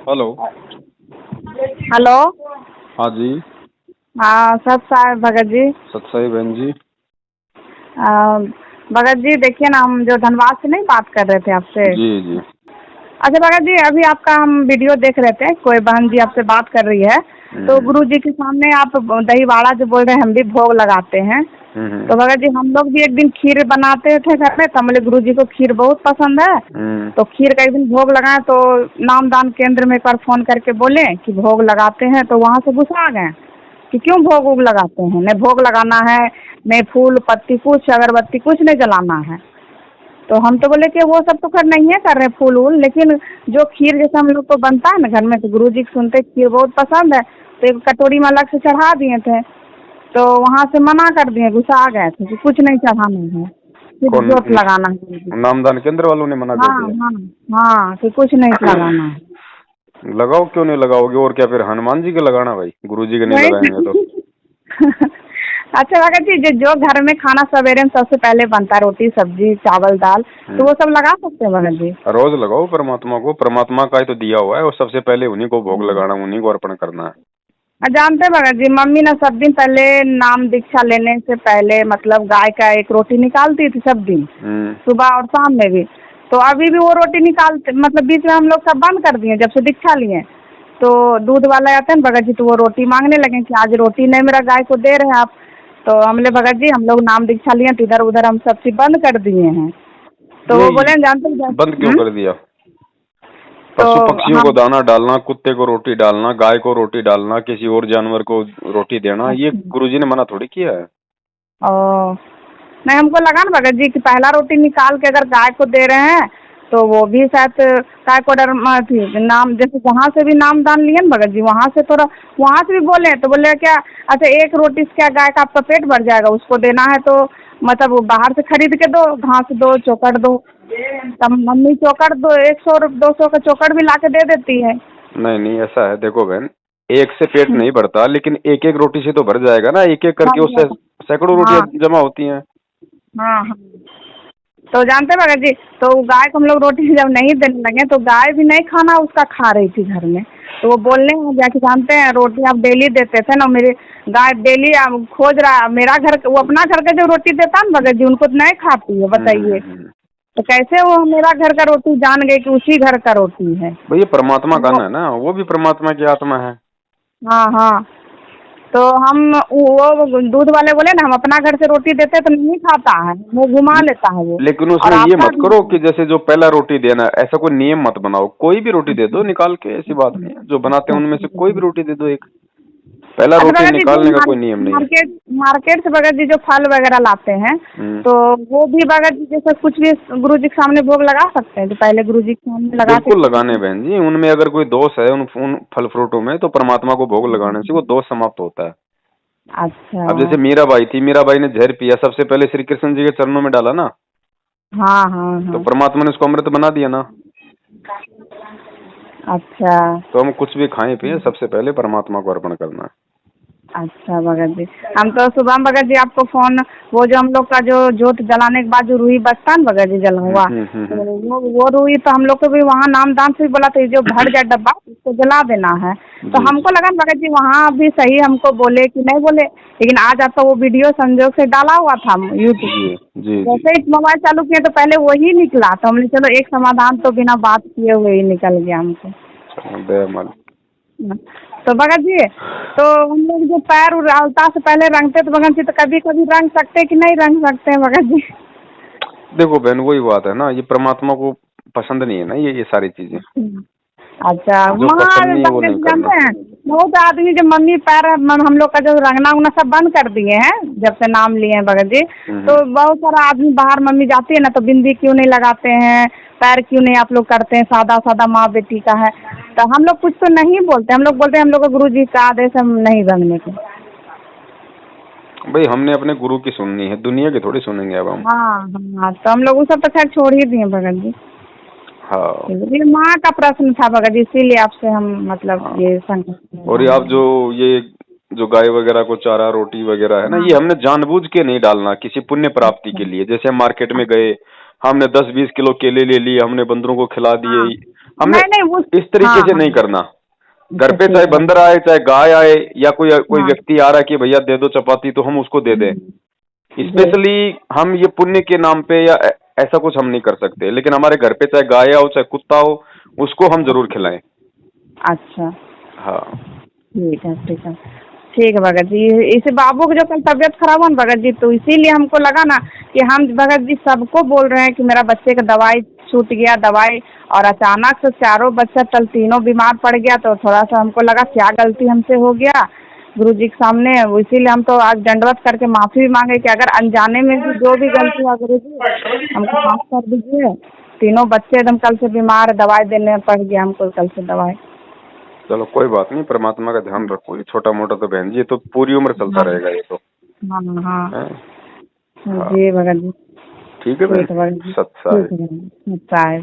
Hello. Hello. हाँ जी। हाँ सत साहब भगत जी। सत्साई बहन जी। भगत जी देखिए ना, हम जो धनबाद से नहीं बात कर रहे थे आपसे। जी जी। अच्छा भगत जी, अभी आपका हम वीडियो देख रहे थे, कोई बहन जी आपसे बात कर रही है तो हम्म। गुरु जी के सामने आप दही बाड़ा जो बोल रहे हैं, हम भी भोग लगाते हैं। हम्म। तो भगत जी हम लोग भी एक दिन खीर बनाते थे घर में, तो बोले गुरु जी को खीर बहुत पसंद है। हम्म। तो खीर का एक दिन भोग लगाए तो नामदान केंद्र में एक बार फोन करके बोले कि भोग लगाते हैं, तो वहाँ से गुस्सा आ गए कि क्यों भोग वोग लगाते हैं, नहीं भोग लगाना है, नहीं फूल पत्ती कुछ अगरबत्ती कुछ नहीं जलाना है। तो हम तो बोले कि वो सब तो कर नहीं है कर रहे फूल वूल, लेकिन जो खीर जैसे हम लोग को बनता है ना घर में, तो गुरु जी सुनते खीर बहुत पसंद है, तो एक कटोरी में अलग से चढ़ा दिए थे। तो वहाँ से मना कर दिए, गुस्सा आ गए थे कि कुछ नहीं चढ़ाना है, सिर्फ कौन? जोत लगाना है गुरु जी को। नामदान केंद्र वालों ने मना कर हाँ दिया? हाँ हाँ, कि कुछ नहीं लगाना है। लगाओ, क्यों नहीं लगाओगे? और क्या फिर हनुमान जी के लगाना भाई, गुरु जी के नहीं लगाएंगे तो? अच्छा भगत जी, जो घर में खाना सवेरे में सबसे पहले बनता है, रोटी सब्जी चावल दाल, तो वो सब लगा सकते हैं भगत जी? रोज लगाओ परमात्मा को, परमात्मा का ही तो दिया हुआ है, और सबसे पहले उन्हीं को भोग लगाना, उन्हीं को अर्पण करना है। जानते हैं भगत जी, मम्मी ना सब दिन पहले नाम दीक्षा लेने से पहले मतलब गाय का एक रोटी निकालती थी सब दिन, सुबह और शाम में भी। तो अभी भी वो रोटी निकालते, मतलब बीच में हम लोग सब बंद कर दिए जब से दीक्षा लिए। तो दूध वाला आते हैं भगत जी, तो वो रोटी मांगने लगे कि आज रोटी नहीं मेरा गाय को दे रहे हैं आप। तो हमने भगत जी हम लोग नाम दीक्षा लिए तो इधर उधर हम सब चीज बंद कर दिए हैं। तो वो बोले जानते हैं बंद क्यों कर दिया? तो पशु पक्षियों को हम दाना डालना, कुत्ते को रोटी डालना, गाय को रोटी डालना, किसी और जानवर को रोटी देना, ये गुरुजी ने मना थोड़ी किया है। नहीं, हमको लगा ना भगत जी कि पहला रोटी निकाल के अगर गाय को दे रहे हैं तो वो भी शायद गाय को थी नाम, जैसे जहाँ से भी नाम दान लिए ना भगत जी, वहाँ से थोड़ा वहाँ से भी बोले तो बोले क्या अच्छा एक रोटी से क्या गाय का आपका पेट भर जाएगा, उसको देना है तो मतलब वो बाहर से खरीद के दो, घास दो चोकर दो। तब मम्मी चोकर दो 100-200 का चोकर भी ला के दे देती है। नहीं नहीं, ऐसा है, देखो बहन, एक से पेट नहीं भरता, लेकिन एक एक रोटी से तो भर जाएगा ना, एक एक करके उससे सैकड़ों रोटियां हाँ जमा होती हैं। हाँ हाँ। तो जानते भगत जी, तो गाय को हम लोग रोटी जब नहीं देने लगे तो गाय भी नहीं खाना उसका खा रही थी घर में। तो वो बोलने लग गया कि जानते हैं रोटी आप डेली देते थे ना, मेरी गाय डेली खोज रहा मेरा घर, वो अपना घर का जो रोटी देता ना भगत जी उनको तो नहीं खाती है, बताइए तो कैसे वो मेरा घर का रोटी जान गए कि उसी घर का रोटी है। भैया परमात्मा का है ना, वो भी परमात्मा की आत्मा है। हाँ हाँ। तो हम वो दूध वाले बोले ना हम अपना घर से रोटी देते तो नहीं खाता है, वो घुमा लेता है वो। लेकिन और उसमें ये आपका मत करो कि जैसे जो पहला रोटी देना, ऐसा कोई नियम मत बनाओ, कोई भी रोटी दे दो निकाल के, ऐसी बात नहीं है, जो बनाते हैं उनमें से कोई भी रोटी दे दो एक, पहला अच्छा रोटी भगत जी, जो निकालने का कोई नियम नहीं है। मार्केट से भगत जी जो फल वगैरह लाते हैं तो वो भी भगत जी जैसे कुछ भी गुरु जी के सामने भोग लगा सकते हैं, जो पहले गुरु जी के सामने लगा के? बिल्कुल लगाने बहन जी, उनमें अगर कोई दोष है उन फल फ्रूटों में, तो परमात्मा को भोग लगाने से वो दोष समाप्त होता है। अच्छा। अब जैसे मीराबाई थी, मीराबाई ने जहर पिया, सबसे पहले श्री कृष्ण जी के चरणों में डाला ना, हाँ हाँ तो हाँ। परमात्मा ने उसको अमृत बना दिया ना। अच्छा। तो हम कुछ भी खाएं पिए, सबसे पहले परमात्मा को अर्पण करना है। अच्छा भगत जी, हम तो सुबह भगत जी आपको फोन, वो जो हम लोग का जो जोत जलाने के बाद जो रूही बचता है ना भगत जी जल हुआ, तो वो रूही तो हम लोग को भी वहाँ नामदान से भी बोला था जो भर जाए डब्बा उसको जला देना है। तो हमको लगा भगत जी वहाँ भी सही हमको बोले कि नहीं बोले, लेकिन आज आपका वो वीडियो संजोग से डाला हुआ था यूट्यूब, जैसे ही मोबाइल चालू किए तो पहले वही निकला, तो हमने चलो एक समाधान तो बिना बात किए हुए ही निकल गया हमको। तो भगत जी, तो हम लोग जो पैर अलता से पहले रंगते तो भगत जी, तो कभी कभी रंग सकते कि नहीं रंग सकते हैं भगत जी? देखो बहन, वही बात है ना, ये परमात्मा को पसंद नहीं है ना, ये सारी चीजें। अच्छा, जो पसंद नहीं है वो नहीं करना। जानते हैं बहुत आदमी जो मम्मी पैर हम लोग का जो रंगना उंगना सब बंद कर दिए हैं जब से नाम लिए हैं भगत जी। तो बहुत सारा आदमी बाहर मम्मी जाती है ना तो बिंदी क्यों नहीं लगाते हैं, पैर क्यों नहीं आप लोग करते हैं, सादा सादा माँ बेटी का है। तो हम लोग कुछ तो नहीं बोलते, हम लोग बोलते हैं हम लोग को गुरु जी का आदेश हम नहीं रंगने के। भाई हमने अपने गुरु की सुननी है, दुनिया की थोड़ी सुनेंगे अब हम। हाँ हाँ, तो हम लोग वो सब तो खैर छोड़ ही दिए भगत जी। हाँ, ये माँ का प्रश्न था भगत जी, इसीलिए आपसे हम मतलब ये संग। और ये आप जो गाय वगैरह को चारा रोटी वगैरह है ना, ये हमने जानबूझ के नहीं डालना किसी पुण्य प्राप्ति के लिए। जैसे हम मार्केट में गए, हमने 10-20 किलो केले ले लिए, हमने बंदरों को खिला दिए, हमने नहीं वो इस तरीके हाँ से हाँ नहीं करना। घर पे ठीक चाहे है। बंदर आए, चाहे गाय आए, या कोई हाँ व्यक्ति आ रहा है कि भैया दे दो चपाती, तो हम उसको दे दें। जी स्पेशली हम ये पुण्य के नाम पे या ऐसा कुछ हम नहीं कर सकते, लेकिन हमारे घर पे चाहे गाय हो चाहे कुत्ता हो, उसको हम जरूर खिलाएं। अच्छा हाँ ठीक है ठीक है ठीक है भगत जी। इसे बाबू की जो कल तबीयत खराब हुआ ना भगत जी, तो इसीलिए हमको लगा ना कि हम भगत जी सबको बोल रहे हैं कि मेरा बच्चे का दवाई छूट गया दवाई, और अचानक से चारों बच्चा कल तीनों बीमार पड़ गया, तो थोड़ा सा हमको लगा क्या गलती हमसे हो गया गुरु जी के सामने। इसीलिए हम तो आज दंडवत करके माफी भी मांगे कि अगर अनजाने में भी जो भी गलती हुआ गुरु जी हमको माफ कर दीजिए। तीनों बच्चे एकदम कल से बीमार, दवाई देने पड़ गया हमको कल से दवाई। चलो कोई बात नहीं, परमात्मा का ध्यान रखो। ये छोटा मोटा तो बहन जी, ये तो पूरी उम्र चलता हाँ रहेगा ये तो। हाँ हाँ हैं? हाँ जी भगत जी। ठीक है ठीक है बहन, भगत जी, सत्सा है। ठीक है भगत जी, अच्छा है।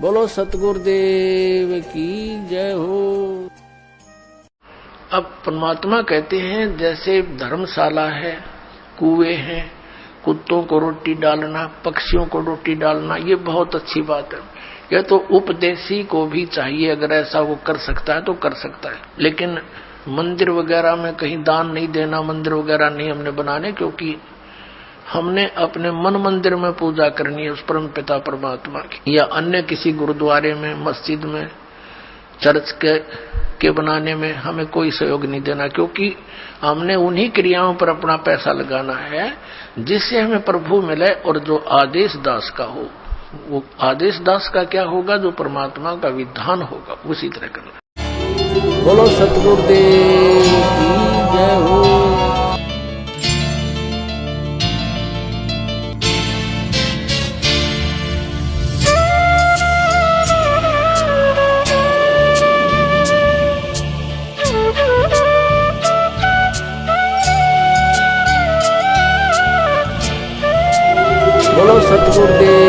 बोलो सतगुरुदेव की जय हो। अब परमात्मा कहते हैं जैसे धर्मशाला है, कुएं हैं, कुत्तों को रोटी डालना, पक्षियों को रोटी डालना, ये बहुत अच्छी बात है। यह तो उपदेशी को भी चाहिए, अगर ऐसा वो कर सकता है तो कर सकता है। लेकिन मंदिर वगैरह में कहीं दान नहीं देना, मंदिर वगैरह नहीं हमने बनाने, क्योंकि हमने अपने मन मंदिर में पूजा करनी है उस परम पिता परमात्मा की, या अन्य किसी गुरुद्वारे में, मस्जिद में, चर्च के बनाने में हमें कोई सहयोग नहीं देना, क्योंकि हमने उन्हीं क्रियाओं पर अपना पैसा लगाना है जिससे हमें प्रभु मिले। और जो आदेश दास का हो, वो आदेश दास का क्या होगा, जो परमात्मा का विधान होगा उसी तरह करना। बोलो सतगुरुदेव की जय हो। बोलो सतगुरुदेव